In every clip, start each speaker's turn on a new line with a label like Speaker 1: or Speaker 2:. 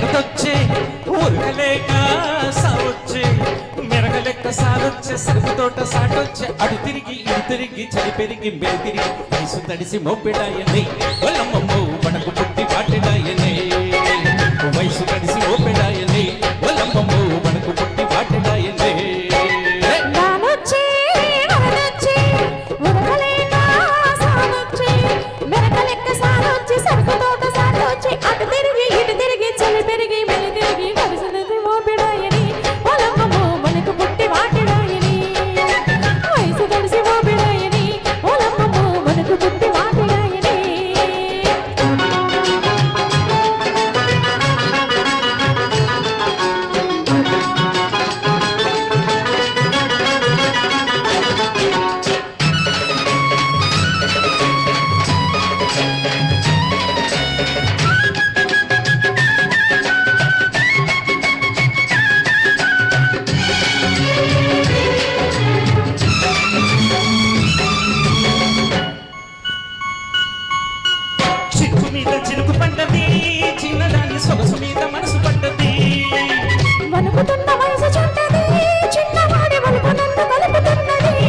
Speaker 1: వరదొచ్చే ఊరకలేక సావొచ్చే మెరగలెక్క సాలొచ్చే సరుకు తోట సాటొచ్చే అడు తిరిగి ఇటు తిరిగి చలి పెరిగి మెలి తిరిగి వయసు తడిసి మోపెడాయనే వల్లమ్మమ్మో మనకు పుట్టి పాటెడాయనే వయసు తడిసి మోపెడాయనే వల్లమ్మమ్మో మనకు పుట్టి పాటెడాయనే చిరుకు పడ్డది చిన్నదాని సొగసు మీద మనసు పడ్డది
Speaker 2: వణుకుతున్న వయసు చుట్టది చిన్నవాడి వణుకు నన్ను కలుపుతున్నది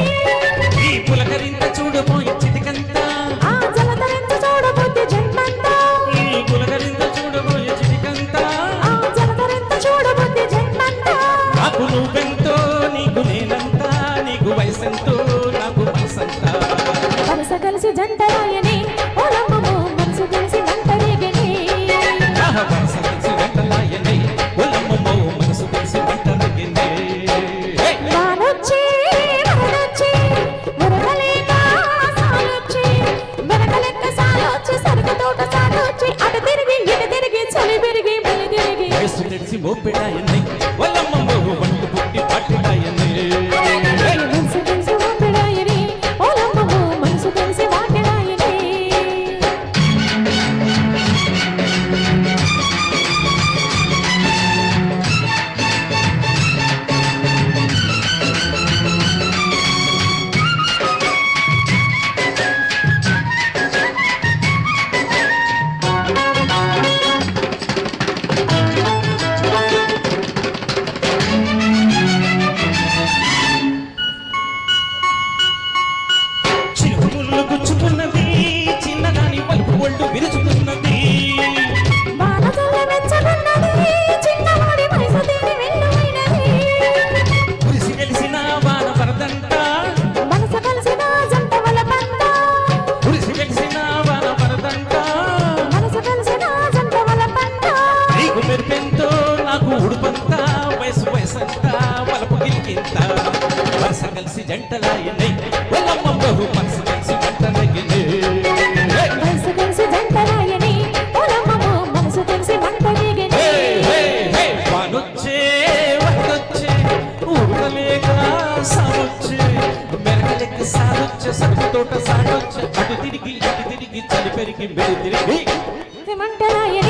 Speaker 1: ఈ పులకరింత చూడబోయి చిటికంత
Speaker 2: ఆ జలధరింత చూడబోతే జన్మంత
Speaker 1: ఈ పులకరింత చూడబోయి చిటికంత
Speaker 2: ఆ జలధరింత చూడబోతే జన్మంత
Speaker 1: నాకు నువ్వెంతో నీకు నేనంత నీకు వయసెంతో నాకు మనసంత
Speaker 2: వరస కలిసి జంటరాయని ఓలమ్మము మనసు కలిసి మంటరేగని
Speaker 1: వరస కలిసి వెంటలాయనే ఒలమ్మమ్మో మనసు కలిసి వెంటరగినే
Speaker 2: వానొచ్చి వరదొచ్చి వరదలేక సాలొచ్చి మెరకలెక్క సాలొచ్చి సరుకు తోట సాటొచ్చి అటు తిరిగి ఇటు తిరిగి చలి పెరిగి బలి తిరిగి
Speaker 1: వయసు తెలిసి మోపెడాయనే ఒలమ్మమ్మో మనకు పుట్టి పాటెడాయనే
Speaker 2: మనసు కలిసి మంటరాయని ఓలమ్మము మనసు కలిసి వాటెడాయని
Speaker 1: చిరుముళ్ళు గుచ్చుతున్నది చిన్నదాని పలుపు ఒళ్ళు విరుచుతున్నది
Speaker 2: బాణజల్ల మెచ్చకున్నది చిన్నవాడి వయసు తీరి వెన్నువైనది
Speaker 1: కురిసి గెలిసిన వాన వరదంట
Speaker 2: మనసు కలిసిన జంట వలపంత
Speaker 1: కురిసి గెలిసిన వాన వరదంట
Speaker 2: మనసు కలిసిన జంట వలపంత
Speaker 1: నీకు మెరుపెంతో నాకు ఉడుపంత వయసు వయసంతా వలపు గిలికింత వరస కలిసి జంటలాయనే ఒలమ్మమ్మో మనసు కలిసి జంటలగినే
Speaker 2: వయసు కలిసి జంటరాయని ఓలమ్మము మనసు కలిసి మంటరేగని
Speaker 1: వానొచ్చే వరదొచ్చే ఊరలేక సావొచ్చే మెరగలెక్క సాలొచ్చే సరుకు తోట సాటొచ్చే అటు తిరిగి ఇటు తిరిగి చలి పెరిగి మెలి తిరిగి
Speaker 2: మంటరాయని